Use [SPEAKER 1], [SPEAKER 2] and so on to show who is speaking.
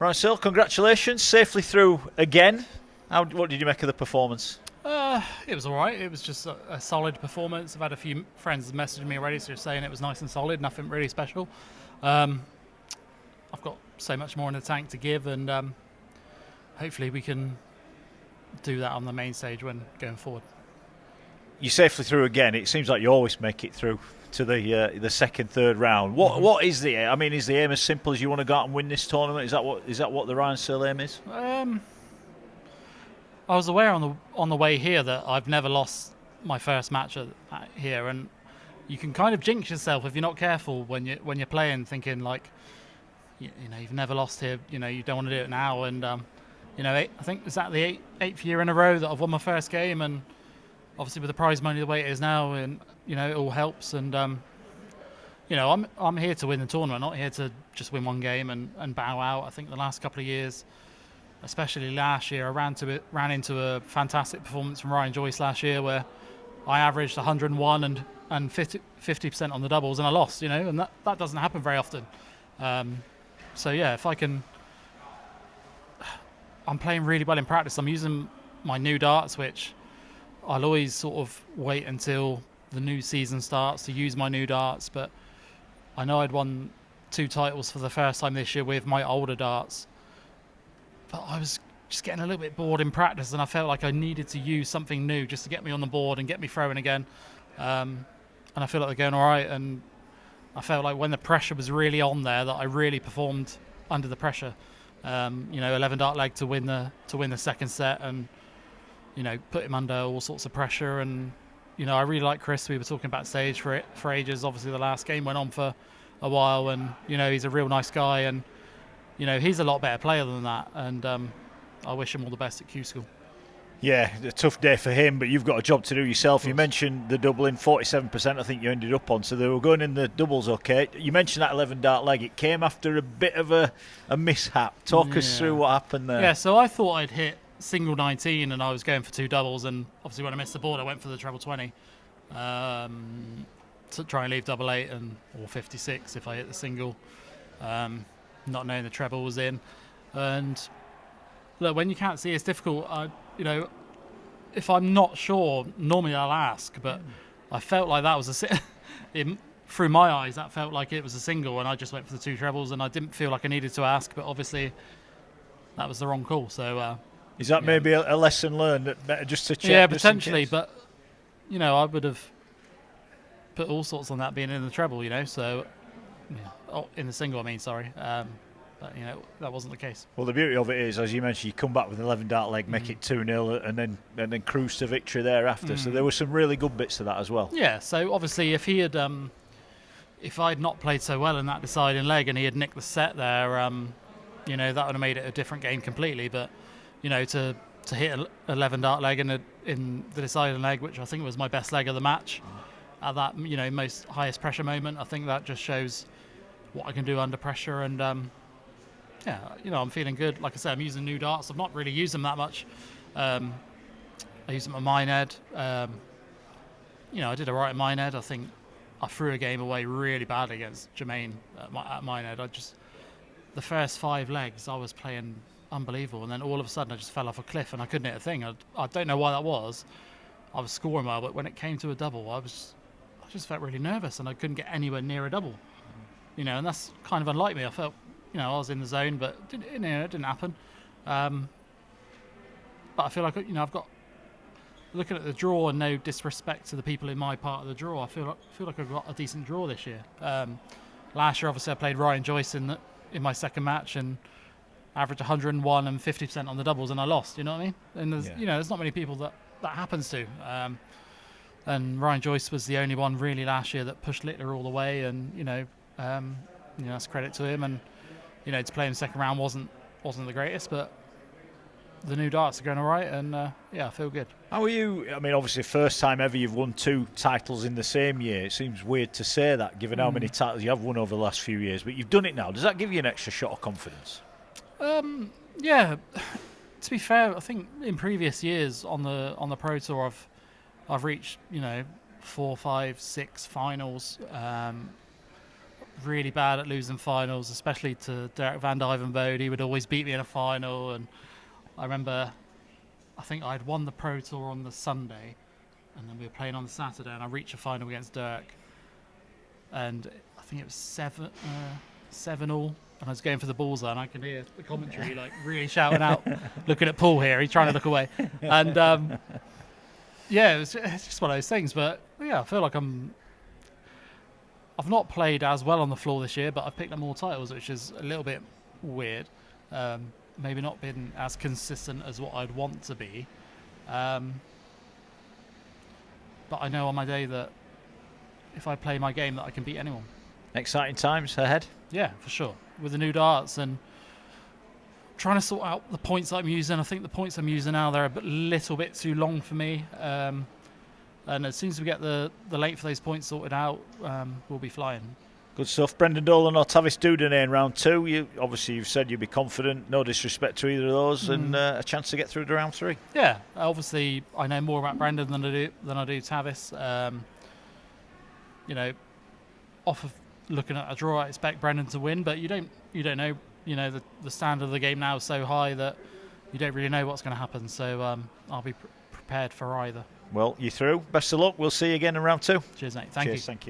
[SPEAKER 1] Right, Searle, congratulations. Safely through again. What did you make of the performance?
[SPEAKER 2] It was all right. It was just a solid performance. I've had a few friends messaging me already, so saying it was nice and solid, nothing really special. I've got so much more in the tank to give, and hopefully we can do that on the main stage when going forward.
[SPEAKER 1] You safely through again. It seems like you always make it through to the second, third round. What is the aim? I mean, is the aim as simple as you want to go out and win this tournament? Is that what the Ryan Searle aim is?
[SPEAKER 2] I was aware on the way here that I've never lost my first match here, and you can kind of jinx yourself if you're not careful when you're playing, thinking like, you've never lost here. You don't want to do it now, and I think is that the eighth year in a row that I've won my first game, and obviously with the prize money the way it is now, and it all helps, and I'm here to win the tournament, not here to just win one game and bow out. I think the last couple of years, especially last year, I ran into a fantastic performance from Ryan Joyce last year where I averaged 101 and 50% on the doubles, and I lost, and that doesn't happen very often. So yeah, if I can, I'm playing really well in practice. I'm using my new darts, which I'll always sort of wait until the new season starts to use my new darts, but I know I'd won 2 titles for the first time this year with my older darts, but I was just getting a little bit bored in practice, and I felt like I needed to use something new just to get me on the board and get me throwing again. And I feel like they're going all right, and I felt like when the pressure was really on there that I really performed under the pressure. 11 dart leg to win the second set, and put him under all sorts of pressure. And I really like Chris. We were talking backstage for ages. Obviously the last game went on for a while, and he's a real nice guy, and he's a lot better player than that, and I wish him all the best at Q School.
[SPEAKER 1] Yeah, a tough day for him, but you've got a job to do yourself. You mentioned the doubling, 47% I think you ended up on, so they were going in the doubles okay. You mentioned that 11 dart leg. It came after a bit of a mishap. Talk us through what happened there.
[SPEAKER 2] Yeah, so I thought I'd hit single 19 and I was going for 2 doubles, and obviously when I missed the board I went for the treble 20 to try and leave double 8 or 56 if I hit the single, not knowing the treble was in. And look, when you can't see, it's difficult. If I'm not sure, normally I'll ask, but I felt like that was through my eyes, that felt like it was a single, and I just went for the 2 trebles, and I didn't feel like I needed to ask, but obviously that was the wrong call. So
[SPEAKER 1] is that maybe a lesson learned, that better just to check?
[SPEAKER 2] Yeah, potentially, but I would have put all sorts on that being in the treble, so in the single, I mean, sorry. But that wasn't the case.
[SPEAKER 1] Well, the beauty of it is, as you mentioned, you come back with an 11 dart leg, make it 2-0, and then cruise to victory thereafter. So there were some really good bits to that as well.
[SPEAKER 2] Yeah. So obviously, if I'd not played so well in that deciding leg and he had nicked the set there, that would have made it a different game completely. But to hit an 11 dart leg in the deciding leg, which I think was my best leg of the match, at that most highest pressure moment, I think that just shows what I can do under pressure. And I'm feeling good. Like I said, I'm using new darts. I've not really used them that much. I use them at Minehead. I did all right at Minehead. I think I threw a game away really badly against Jermaine at Minehead. The first 5 legs, I was playing unbelievable, and then all of a sudden I just fell off a cliff and I couldn't hit a thing. I don't know why that was. I was scoring well, but when it came to a double, I just felt really nervous and I couldn't get anywhere near a double. And that's kind of unlike me. I felt I was in the zone, but it didn't happen. But I feel like I've got, looking at the draw, and no disrespect to the people in my part of the draw, I feel like I've got a decent draw this year. Last year, obviously, I played Ryan Joyce in my second match and averaged 101 and 50% on the doubles, and I lost. You know what I mean? And there's not many people that happens to. And Ryan Joyce was the only one really last year that pushed Littler all the way, and that's credit to him. And to play in the second round wasn't the greatest, but the new darts are going all right, and I feel good.
[SPEAKER 1] How are you? I mean, obviously, first time ever you've won 2 titles in the same year. It seems weird to say that, given how many titles you have won over the last few years, but you've done it now. Does that give you an extra shot of confidence?
[SPEAKER 2] Yeah. To be fair, I think in previous years on the Pro Tour, I've reached 4, 5, 6 finals. really bad at losing finals, especially to Derek van Dijvenbode. He would always beat me in a final, and I remember, I think I'd won the Pro Tour on the Sunday, and then we were playing on the Saturday, and I reached a final against Dirk, and I think it was 7-all, and I was going for the bullseye, and I can hear the commentary like really shouting out, looking at Paul here, he's trying to look away, and yeah, it's just one of those things. But yeah, I feel like I've not played as well on the floor this year, but I've picked up more titles, which is a little bit weird. Maybe not been as consistent as what I'd want to be. But I know on my day that if I play my game that I can beat anyone.
[SPEAKER 1] Exciting times ahead.
[SPEAKER 2] Yeah, for sure. With the new darts and trying to sort out the points that I'm using. I think the points I'm using now, they're a little bit too long for me. And as soon as we get the length for those points sorted out, we'll be flying.
[SPEAKER 1] Good stuff. Brendan Dolan or Tavis Dudene in round 2. You've said you'd be confident. No disrespect to either of those, and a chance to get through to round 3.
[SPEAKER 2] Yeah, obviously I know more about Brendan than I do Tavis. Off of looking at a draw, I expect Brendan to win, but you don't know. The standard of the game now is so high that you don't really know what's going to happen. So I'll be prepared for either.
[SPEAKER 1] Well, you're through. Best of luck. We'll see you again in round 2.
[SPEAKER 2] Cheers, mate. Thank you.
[SPEAKER 1] Thank you.